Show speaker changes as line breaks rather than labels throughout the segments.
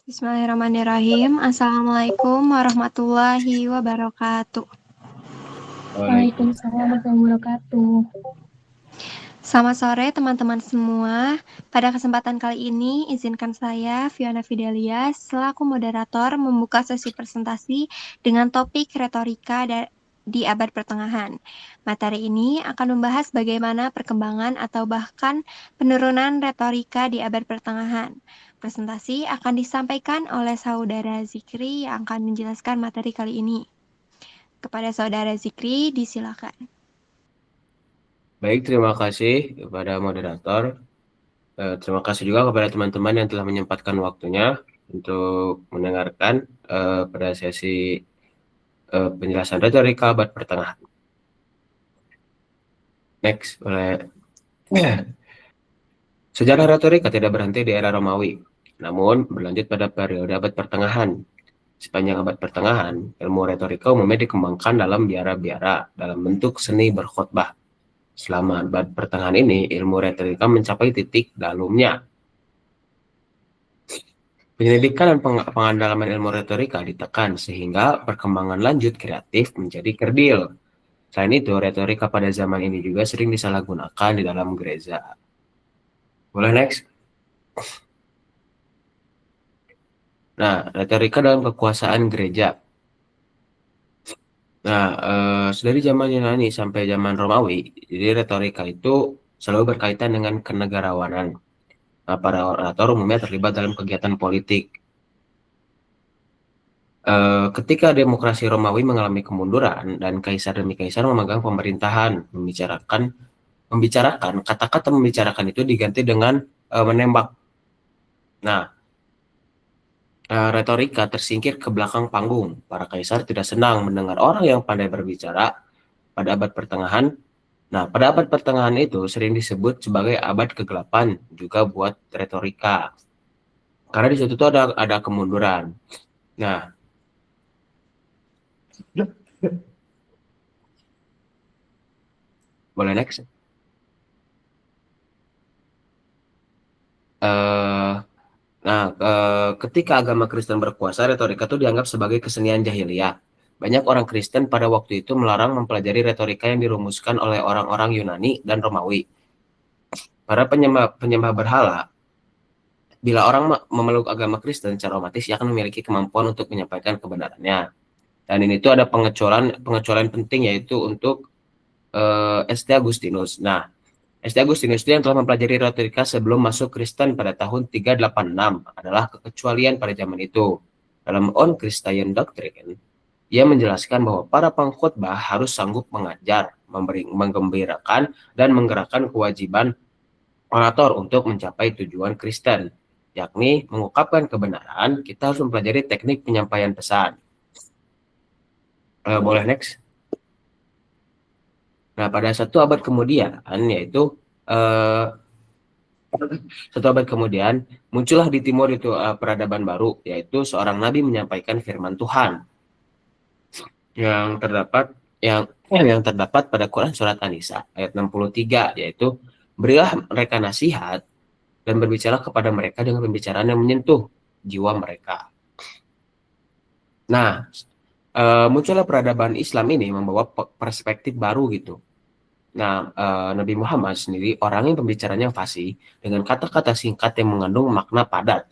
Bismillahirrahmanirrahim. Assalamualaikum warahmatullahi wabarakatuh.
Waalaikumsalam warahmatullahi wabarakatuh.
Selamat sore teman-teman semua. Pada kesempatan kali ini, izinkan saya, Fiona Fidelia, selaku moderator membuka sesi presentasi dengan topik retorika di abad pertengahan. Materi ini akan membahas bagaimana perkembangan atau bahkan penurunan retorika di abad pertengahan. Presentasi akan disampaikan oleh Saudara Zikri yang akan menjelaskan materi kali ini. Kepada Saudara Zikri, disilakan.
Baik, terima kasih kepada moderator. Terima kasih juga kepada teman-teman yang telah menyempatkan waktunya untuk mendengarkan pada sesi penjelasan retorika abad pertengahan. Next, sejarah retorika tidak berhenti di era Romawi, namun berlanjut pada periode abad pertengahan. Sepanjang abad pertengahan, ilmu retorika umumnya dikembangkan dalam biara-biara dalam bentuk seni berkhotbah. Selama abad pertengahan ini, ilmu retorika mencapai titik dalumnya. Penyelidikan dan pengalaman ilmu retorika ditekan sehingga perkembangan lanjut kreatif menjadi kerdil. Selain itu, retorika pada zaman ini juga sering disalahgunakan di dalam gereja. Boleh next? Nah, retorika dalam kekuasaan gereja. Nah, dari zaman Yunani sampai zaman Romawi, jadi retorika itu selalu berkaitan dengan kenegarawanan. Nah, para orator umumnya terlibat dalam kegiatan politik. Ketika demokrasi Romawi mengalami kemunduran dan kaisar demi kaisar memegang pemerintahan, membicarakan kata-kata membicarakan itu diganti dengan menembak. Nah, retorika tersingkir ke belakang panggung. Para kaisar tidak senang mendengar orang yang pandai berbicara pada abad pertengahan. Nah, pada abad pertengahan itu sering disebut sebagai abad kegelapan juga buat retorika. Karena di situ tuh ada kemunduran. Nah, boleh next? Ketika agama Kristen berkuasa, retorika itu dianggap sebagai kesenian jahiliyah. Banyak orang Kristen pada waktu itu melarang mempelajari retorika yang dirumuskan oleh orang-orang Yunani dan Romawi. Para penyembah berhala, bila orang memeluk agama Kristen secara otomatis, ia akan memiliki kemampuan untuk menyampaikan kebenarannya. Dan ini tuh ada pengecualian penting, yaitu untuk St. Agustinus. Nah, St. Agustinus yang telah mempelajari retorika sebelum masuk Kristen pada tahun 386 adalah kekecualian pada zaman itu. Dalam On Christian Doctrine, ia menjelaskan bahwa para pengkhotbah harus sanggup mengajar, menggembirakan, dan menggerakkan kewajiban orator untuk mencapai tujuan Kristen, yakni mengungkapkan kebenaran. Kita harus mempelajari teknik penyampaian pesan. Boleh next? Nah, pada satu abad kemudian, yaitu satu abad kemudian, muncullah di timur itu peradaban baru, yaitu seorang nabi menyampaikan firman Tuhan yang terdapat pada Quran surat An-Nisa ayat 63, yaitu berilah mereka nasihat dan berbicara kepada mereka dengan pembicaraan yang menyentuh jiwa mereka. Nah, muncullah peradaban Islam ini membawa perspektif baru gitu. Nah, Nabi Muhammad sendiri orang yang pembicaranya fasih dengan kata-kata singkat yang mengandung makna padat.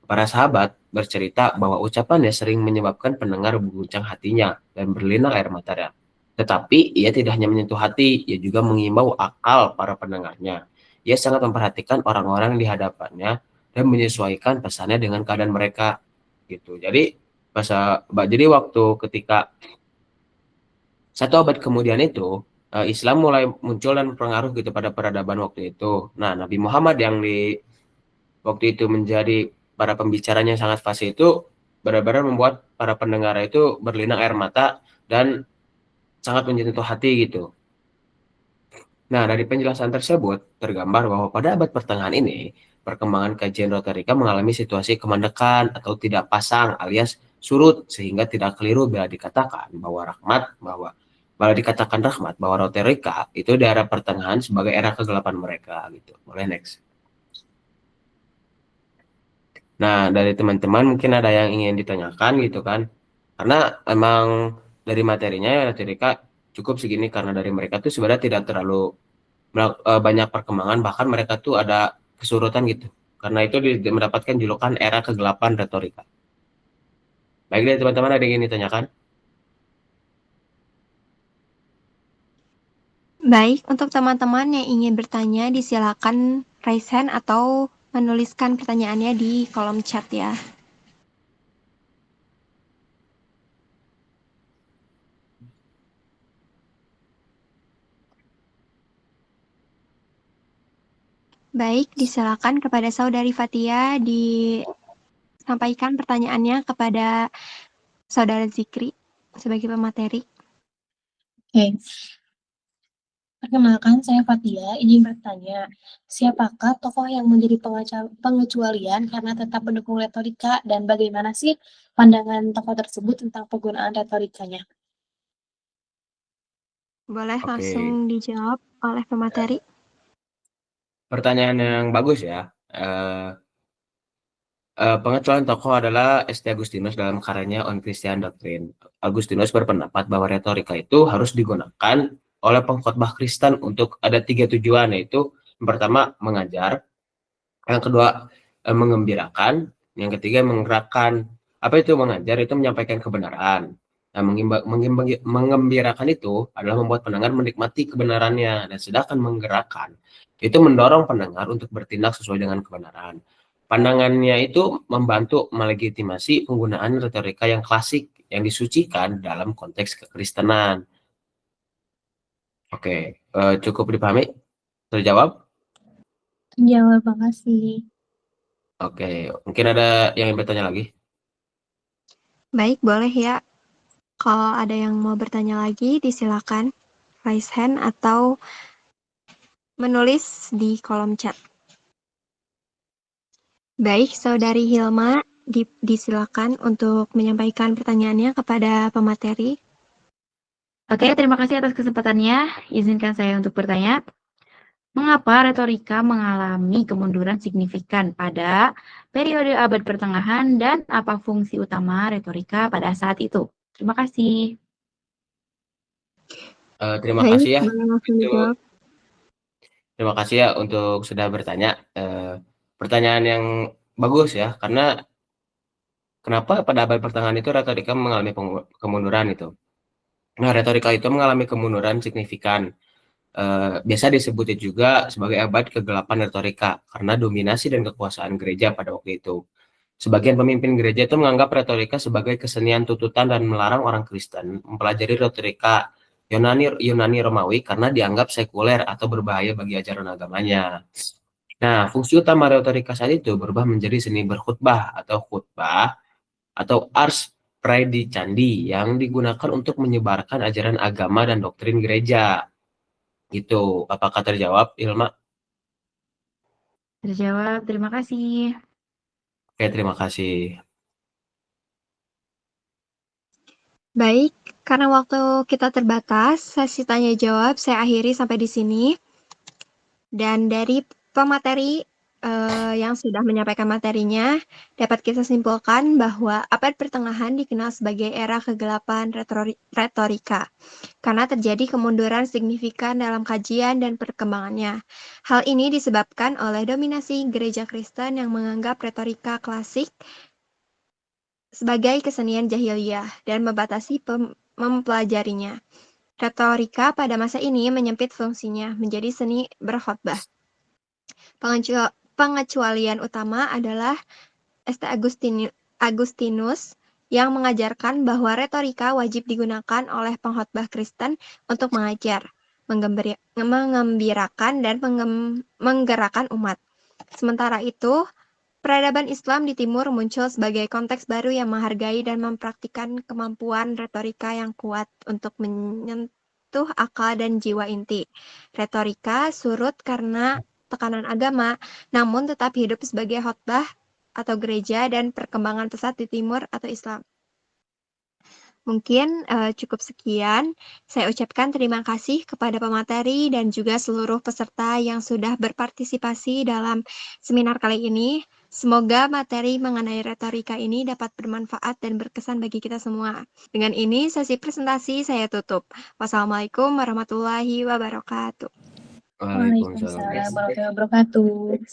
Para sahabat bercerita bahwa ucapannya sering menyebabkan pendengar berguncang hatinya dan berlinang air matanya. Tetapi ia tidak hanya menyentuh hati, ia juga mengimbau akal para pendengarnya. Ia sangat memperhatikan orang-orang di hadapannya dan menyesuaikan pesannya dengan keadaan mereka. Gitu. Jadi waktu ketika satu abad kemudian itu, Islam mulai muncul dan berpengaruh gitu pada peradaban waktu itu. Nah, Nabi Muhammad yang di waktu itu menjadi para pembicaranya sangat fasih itu benar-benar membuat para pendengar itu berlinang air mata dan sangat menyentuh hati gitu. Nah, dari penjelasan tersebut tergambar bahwa pada abad pertengahan ini perkembangan kajian retorika mengalami situasi kemandekan atau tidak pasang alias surut, sehingga tidak keliru bila dikatakan bahwa retorika itu di era pertengahan sebagai era kegelapan mereka gitu. Boleh next. Nah, dari teman-teman mungkin ada yang ingin ditanyakan gitu kan. Karena emang dari materinya ya retorika cukup segini karena dari mereka tuh sebenarnya tidak terlalu banyak perkembangan, bahkan mereka tuh ada kesurutan gitu. Karena itu mendapatkan julukan era kegelapan retorika. Baik deh teman-teman, ada yang ingin ditanyakan?
Baik, untuk teman-teman yang ingin bertanya, disilakan raise hand atau menuliskan pertanyaannya di kolom chat ya. Baik, disilakan kepada Saudari Fatia disampaikan pertanyaannya kepada Saudara Zikri sebagai pemateri.
Oke, perkenalkan saya Fatia, izin bertanya, siapakah tokoh yang menjadi pengecualian karena tetap mendukung retorika dan bagaimana sih pandangan tokoh tersebut tentang penggunaan retorikanya?
Boleh langsung
Oke,
dijawab oleh pemateri.
pertanyaan yang bagus ya. Eh, Pengecualian tokoh adalah St. Agustinus dalam karyanya On Christian Doctrine. Agustinus berpendapat bahwa retorika itu harus digunakan oleh pengkhotbah Kristen untuk ada tiga tujuan, yaitu yang pertama mengajar, yang kedua mengembirakan, yang ketiga menggerakkan. Apa itu mengajar? Itu menyampaikan kebenaran. Nah, mengembirakan itu adalah membuat pendengar menikmati kebenarannya, dan sedangkan menggerakkan itu mendorong pendengar untuk bertindak sesuai dengan kebenaran. Pandangannya itu membantu melegitimasi penggunaan retorika yang klasik yang disucikan dalam konteks kekristenan. Oke, cukup dipahami? Terjawab?
Jawab, makasih.
Oke, mungkin ada yang ingin bertanya lagi?
Baik, boleh ya. Kalau ada yang mau bertanya lagi, disilakan raise hand atau menulis di kolom chat. Baik, Saudari Hilma, disilakan untuk menyampaikan pertanyaannya kepada pemateri.
Oke, terima kasih atas kesempatannya. Izinkan saya untuk bertanya. Mengapa retorika mengalami kemunduran signifikan pada periode abad pertengahan dan apa fungsi utama retorika pada saat itu? Terima kasih.
Terima
Baik,
kasih ya.
boleh langsung
Itu
dijawab.
terima kasih ya untuk sudah bertanya. Pertanyaan yang bagus ya, karena kenapa pada abad pertengahan itu retorika mengalami kemunduran itu. Nah, retorika itu mengalami kemunduran signifikan. Biasa disebutnya juga sebagai abad kegelapan retorika karena dominasi dan kekuasaan gereja pada waktu itu. Sebagian pemimpin gereja itu menganggap retorika sebagai kesenian tututan dan melarang orang Kristen mempelajari retorika Yunani Yunani Romawi karena dianggap sekuler atau berbahaya bagi ajaran agamanya. Nah, fungsi utama retorika saat itu berubah menjadi seni berkhutbah atau khutbah atau ars praedicandi yang digunakan untuk menyebarkan ajaran agama dan doktrin gereja. Gitu. Apakah terjawab, Ilma?
Terjawab, terima kasih.
Oke, terima kasih.
Baik, karena waktu kita terbatas, sesi tanya jawab saya akhiri sampai di sini. Dan dari pemateri yang sudah menyampaikan materinya, dapat kita simpulkan bahwa abad pertengahan dikenal sebagai era kegelapan retorika, karena terjadi kemunduran signifikan dalam kajian dan perkembangannya. Hal ini disebabkan oleh dominasi gereja Kristen yang menganggap retorika klasik sebagai kesenian jahiliyah dan membatasi mempelajarinya. Retorika pada masa ini menyempit fungsinya menjadi seni berkhotbah. Pengecualian utama adalah St. Agustinus yang mengajarkan bahwa retorika wajib digunakan oleh pengkhotbah Kristen untuk mengajar, mengembirakan, dan menggerakkan umat. Sementara itu, peradaban Islam di Timur muncul sebagai konteks baru yang menghargai dan mempraktikkan kemampuan retorika yang kuat untuk menyentuh akal dan jiwa inti. Retorika surut karena tekanan agama, namun tetap hidup sebagai khotbah atau gereja dan perkembangan pesat di Timur atau Islam. Mungkin cukup sekian. Saya ucapkan terima kasih kepada pemateri dan juga seluruh peserta yang sudah berpartisipasi dalam seminar kali ini. Semoga materi mengenai retorika ini dapat bermanfaat dan berkesan bagi kita semua. Dengan ini, sesi presentasi saya tutup. Wassalamualaikum warahmatullahi wabarakatuh.
Waalaikumsalam.
Waalaikumsalam warahmatullahi wabarakatuh.